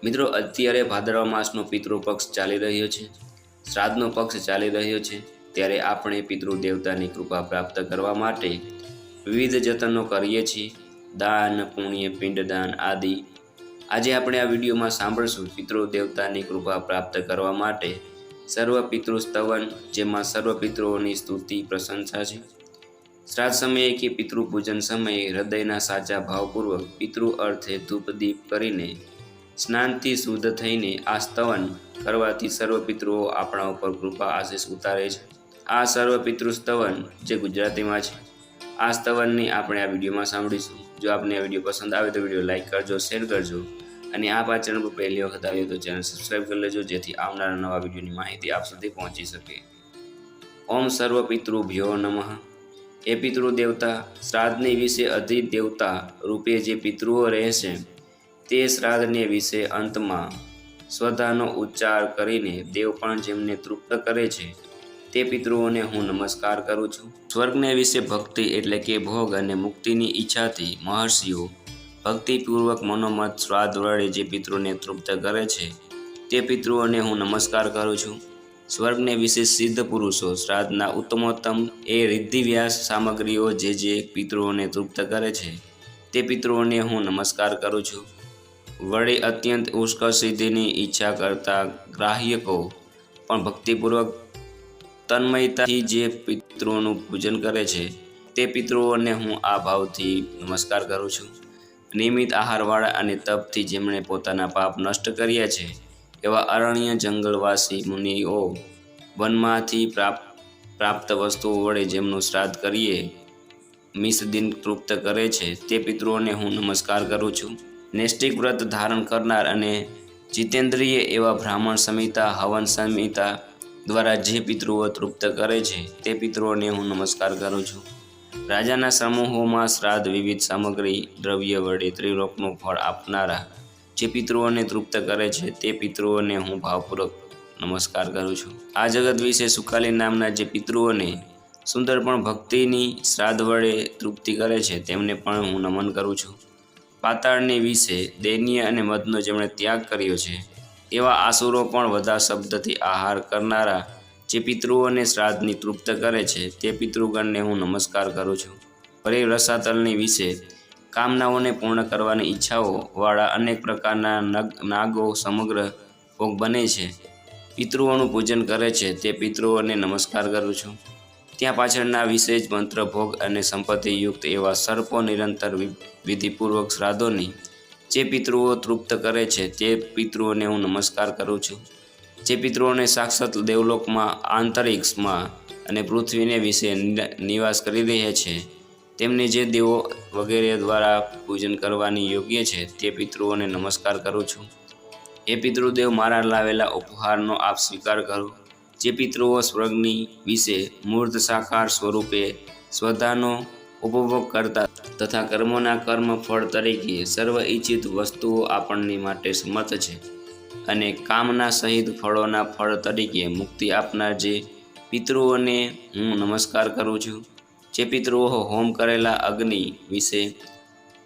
મિત્રો, અત્યારે ભાદરવા માસનો પિતૃ પક્ષ ચાલી રહ્યો છે, શ્રાદ્ધનો પક્ષ ચાલી રહ્યો છે, ત્યારે આપણે પિતૃ દેવતાની કૃપા પ્રાપ્ત કરવા માટે વિવિધ જતનો કરીએ છીએ, દાન, પુણ્ય, પિંડદાન આદિ. આજે આપણે આ વિડીયોમાં સાંભળશું પિતૃ દેવતાની કૃપા પ્રાપ્ત કરવા માટે સર્વ પિતૃ સ્તવન, જેમાં સર્વ પિતૃઓની સ્તુતિ પ્રશંસા છે. શ્રાદ્ધ સમયે કે પિતૃ પૂજન સમયે હૃદયના સાચા ભાવપૂર્વક પિતૃ અર્થે ધૂપદીપ કરીને સ્નાનથી શુદ્ધ થઈને આ સ્તવન કરવાથી સર્વ પિતૃઓ આપણા ઉપર કૃપા આશીષ ઉતારે છે. આ સર્વ પિતૃ સ્તવન જે ગુજરાતીમાં છે, આ સ્તવનની આપણે આ વિડીયોમાં સાંભળીશું. જો આપને આ વિડીયો પસંદ આવે તો વિડીયો લાઇક કરજો, શેર કરજો, અને આપ આ ચેનલ પર પહેલી વખત આવ્યો તો ચેનલ સબસ્ક્રાઈબ કરી લેજો, જેથી આવનારા નવા વિડીયોની માહિતી આપ સુધી પહોંચી શકે. ઓમ સર્વ પિતૃભ્યો નમઃ. એ પિતૃ દેવતા, શ્રાદ્ધની વિશે અધિદેવતા રૂપે જે પિતૃઓ રહેશે તે શ્રાદ્ધને વિશે અંતમાં સ્વધાનો ઉચ્ચાર કરીને દેવ પણ જેમને તૃપ્ત કરે છે તે પિતૃઓને હું નમસ્કાર કરું છું. સ્વર્ગને વિશે ભક્તિ એટલે કે ભોગ અને મુક્તિની ઈચ્છાથી મહર્ષિઓ ભક્તિપૂર્વક મનોમત શ્રાદ્ધ વડે જે પિતૃને તૃપ્ત કરે છે તે પિતૃઓને હું નમસ્કાર કરું છું. સ્વર્ગને વિશે સિદ્ધ પુરુષો શ્રાદ્ધના ઉત્તમોત્તમ એ રિદ્ધિવ્યાસ સામગ્રીઓ જે પિતૃઓને તૃપ્ત કરે છે તે પિતૃઓને હું નમસ્કાર કરું છું. વળી અત્યંત ઉત્કર્ષ સિદ્ધિની ઈચ્છા કરતા ગ્રાહ્યકો પણ ભક્તિપૂર્વક તન્મયતાથી જે પિતૃઓનું પૂજન કરે છે તે પિતૃઓને હું આ ભાવથી નમસ્કાર કરું છું. નિયમિત આહારવાળા અને તપથી જેમણે પોતાના પાપ નષ્ટ કર્યા છે એવા અરણ્ય જંગલવાસી મુનિઓ વનમાંથી પ્રાપ્ત વસ્તુઓ વડે જેમનું શ્રાદ્ધ કરીએ મિસદિન તૃપ્ત કરે છે તે પિતૃઓને હું નમસ્કાર કરું છું. નૈષ્ટિક વ્રત ધારણ કરનાર અને જીતેન્દ્રિય એવા બ્રાહ્મણ સંહિતા, હવન સંહિતા દ્વારા જે પિતૃઓ તૃપ્ત કરે છે તે પિતૃઓને હું નમસ્કાર કરું છું. રાજાના સમૂહોમાં શ્રાદ્ધ વિવિધ સામગ્રી દ્રવ્ય વડે ત્રિલોકનું ફળ આપનારા જે પિતૃઓને તૃપ્ત કરે છે તે પિતૃઓને હું ભાવપૂર્વક નમસ્કાર કરું છું. આ જગત વિશે સુખાલી નામના જે પિતૃઓને સુંદર પણ ભક્તિની શ્રાદ્ધ વડે તૃપ્તિ કરે છે તેમને પણ હું નમન કરું છું. પાતાળની વિશે દૈન્ય અને મદનો જેમણે ત્યાગ કર્યો છે એવા આસુરો પણ વધા શબ્દથી આહાર કરનારા જે પિતૃઓને શ્રાદ્ધની તૃપ્ત કરે છે તે પિતૃગણને હું નમસ્કાર કરું છું. ફરી રસાતલની વિશે કામનાઓને પૂર્ણ કરવાની ઈચ્છાઓ વાળા અનેક પ્રકારના નાગો સમગ્ર ભોગ બને છે પિતૃઓનું પૂજન કરે છે તે પિતૃઓને નમસ્કાર કરું છું. ત્યાં પાછળના વિશેષ મંત્ર ભોગ અને સંપત્તિયુક્ત એવા સર્પો નિરંતર વિધિપૂર્વક શ્રાદ્ધોની જે પિતૃઓ તૃપ્ત કરે છે તે પિતૃઓને હું નમસ્કાર કરું છું. જે પિતૃઓને સાક્ષાત દેવલોકમાં, આંતરિક્ષમાં અને પૃથ્વીને વિશે નિવાસ કરી રહ્યા છે તેમને જે દેવો વગેરે દ્વારા પૂજન કરવાની યોગ્ય છે તે પિતૃઓને નમસ્કાર કરું છું. એ પિતૃદેવ, મારા લાવેલા ઉપહારનો આપ સ્વીકાર કરો. જે પિતૃઓ સ્વર્ગની વિશે મૂર્ત સાકાર સ્વરૂપે સ્વધાનો ઉપભોગ કરતા તથા કર્મોના કર્મ ફળ તરીકે સર્વ ઈચ્છિત વસ્તુઓ આપણને માટે સમર્થ છે અને કામના સહિત ફળોના ફળ તરીકે મુક્તિ આપનાર જે પિતૃઓને હું નમસ્કાર કરું છું. જે પિતૃઓ હોમ કરેલા અગ્નિ વિશે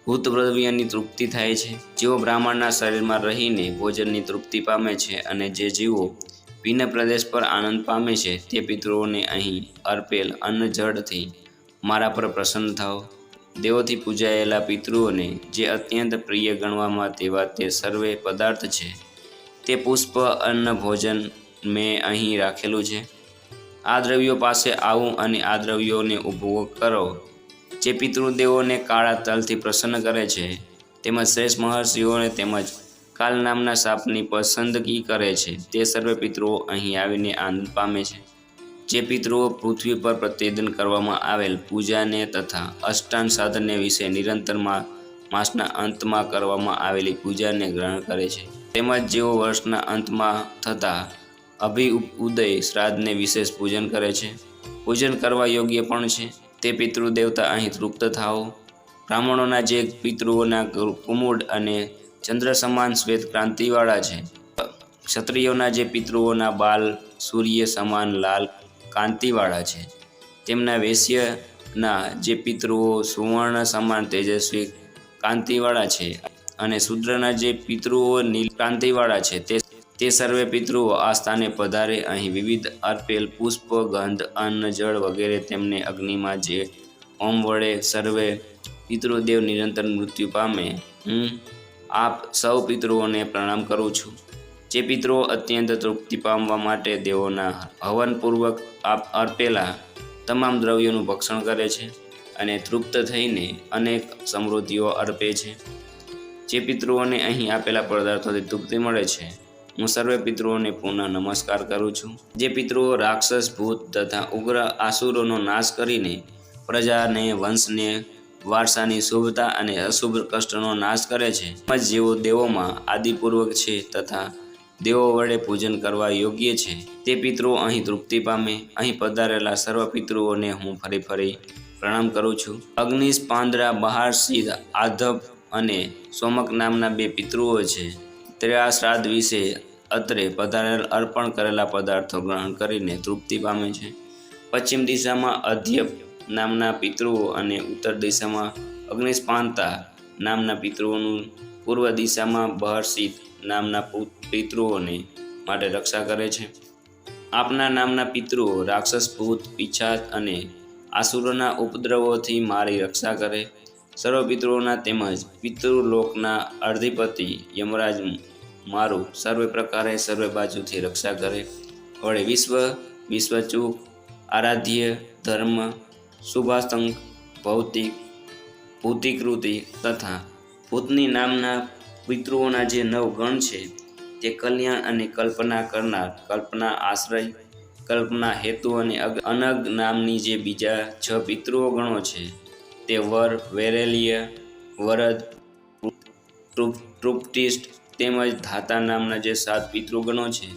ભૂતદ્રવ્યની તૃપ્તિ થાય છે, જેઓ બ્રાહ્મણના શરીરમાં રહીને ભોજનની તૃપ્તિ પામે છે અને જે જીવો ભિન્ન પ્રદેશ પર આનંદ પામે છે તે પિતૃઓને અહીં અર્પેલ અન્ન જળથી મારા પર પ્રસન્ન થાઓ. દેવોથી પૂજાયેલા પિતૃઓને જે અત્યંત પ્રિય ગણવામાં તેવા તે સર્વે પદાર્થ છે તે પુષ્પ, અન્ન, ભોજન મેં અહીં રાખેલું છે. આ દ્રવ્યો પાસે આવું અને આ દ્રવ્યોને ઉપભોગ કરો. જે પિતૃદેવોને કાળા તલથી પ્રસન્ન કરે છે તેમજ શ્રેષ્ઠ મહર્ષિઓને તેમજ કાલ નામના સાપની પસંદગી કરે છે તે સર્વે પિતૃઓ અહીં આવીને આનંદ પામે છે. જે પિતૃઓ પૃથ્વી પર પ્રતિદિન કરવામાં આવેલ પૂજાને તથા અષ્ટાંગ સાધનને વિશે નિરંતર માસના અંતમાં કરવામાં આવેલી પૂજાને ગ્રહણ કરે છે તેમજ જેઓ વર્ષના અંતમાં થતા અભિઉદય શ્રાદ્ધને વિશેષ પૂજન કરે છે, પૂજન કરવા યોગ્ય પણ છે, તે પિતૃદેવતા અહીં તૃપ્ત થાઓ. બ્રાહ્મણોના જે પિતૃઓના કુમુડ અને ચંદ્ર સમાન શ્વેત ક્રાંતિવાળા છે, ક્ષત્રિયોના જે પિતૃઓના બાલ સૂર્ય સમાન લાલ કાંતિવાળા છે, તેમના વૈશ્યના જે પિતૃઓ સુવર્ણ સમાન તેજસ્વી કાંતિવાળા છે અને શૂદ્રના જે પિતૃઓ નીલ કાંતિવાળા છે તે સર્વે પિતૃઓ આ સ્થાને પધારે. અહીં વિવિધ અર્પેલ પુષ્પ, ગંધ, અન્ન, જળ વગેરે તેમને અગ્નિમાં જે હોમ વડે સર્વે પિતૃદેવ નિરંતર મૃત્યુ પામે. હું આપ સૌ પિતૃઓને પ્રણામ કરું છું. જે પિતૃઓ અત્યંત તૃપ્તિ પામવા માટે દેવોના હવનપૂર્વક અર્પેલા તમામ દ્રવ્યોનું ભક્ષણ કરે છે અને તૃપ્ત થઈને અનેક સમૃદ્ધિઓ અર્પે છે. જે પિતૃઓને અહીં આપેલા પદાર્થોથી તૃપ્તિ મળે છે, હું સર્વે પિતૃઓને પુનઃ નમસ્કાર કરું છું. જે પિતૃઓ રાક્ષસ, ભૂત તથા ઉગ્ર આસુરોનો નાશ કરીને પ્રજાને, વંશને, વારસાની શુભતા અને અશુભ કષ્ટનો નાશ કરે છે, તેમજ જેઓ દેવોમાં આદિપૂર્વક છે તથા દેવો વડે પૂજન કરવા યોગ્ય છે, તે પિતૃઓ અહીં તૃપ્તિ પામે. અહીં પધારેલા સર્વ પિતૃઓને હું ફરી પ્રણામ કરું છું. અગ્નિશ, પાંદરા, બહારસિદ્ધ, આધપ અને સોમક નામના 2 પિતૃઓ છે. તે આ શ્રાદ્ધ વિશે અત્રે પધારેલ અર્પણ કરેલા પદાર્થો ગ્રહણ કરીને તૃપ્તિ પામે છે. પશ્ચિમ દિશામાં અધ્યપ નામના પિતૃઓ અને ઉત્તર દિશામાં અગ્નિષ્પાંતા નામના પિતૃઓનું, પૂર્વ દિશામાં બહર્ષિત નામના પિતૃઓને માટે રક્ષા કરે છે. આપના નામના પિતૃઓ રાક્ષસ, ભૂત, પિશાચ અને આસુરોના ઉપદ્રવોથી મારી રક્ષા કરે. સર્વ પિતૃઓના તેમજ પિતૃલોકના અધિપતિ યમરાજ મારું સર્વે પ્રકારે સર્વે બાજુથી રક્ષા કરે. વડે વિશ્વચૂક, આરાધ્ય, ધર્મ, શુભાસ્તંક, ભૌતિક, ભૂતિકૃતિ તથા ભૂતની નામના પિતૃઓના જે 9 ગણ છે, તે કલ્યાણ અને કલ્પના કરનાર, કલ્પના આશ્રય, કલ્પના હેતુ અને અનગ નામની જે બીજા 6 પિતૃઓ ગણો છે, તે વર, વૈરેલ્ય, વરદ, તૃપ્તિષ્ઠ તેમજ ધાતા નામના જે 7 પિતૃગણો છે,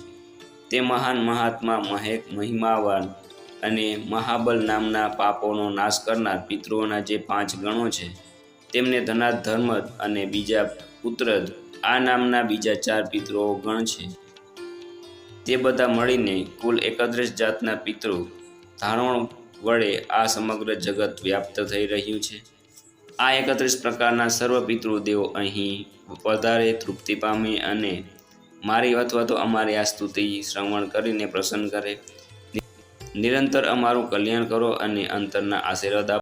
તે મહાન, મહાત્મા, મહેક, મહિમાવાન અને મહાબલ નામના પાપોનો નાશ કરનાર પિતૃઓના જે 5 ગણો છે, તેમને ધનાદ, ધર્મદ અને બીજા પુત્રદ આ નામના બીજા 4 પિતૃઓ ગણ છે. તે બધા મળીને કુલ 31 જાતના પિતૃ ધારણો વડે આ સમગ્ર જગત વ્યાપ્ત થઈ રહ્યું છે. આ 31 પ્રકારના સર્વ પિતૃદેવો અહીં પધારે, તૃપ્તિ પામે અને મારી અથવા તો અમારી આ સ્તુતિ શ્રવણ કરીને પ્રસન્ન કરે. નિરંતર અમારું કલ્યાણ કરો અને અંતરના આશીર્વાદ આપો.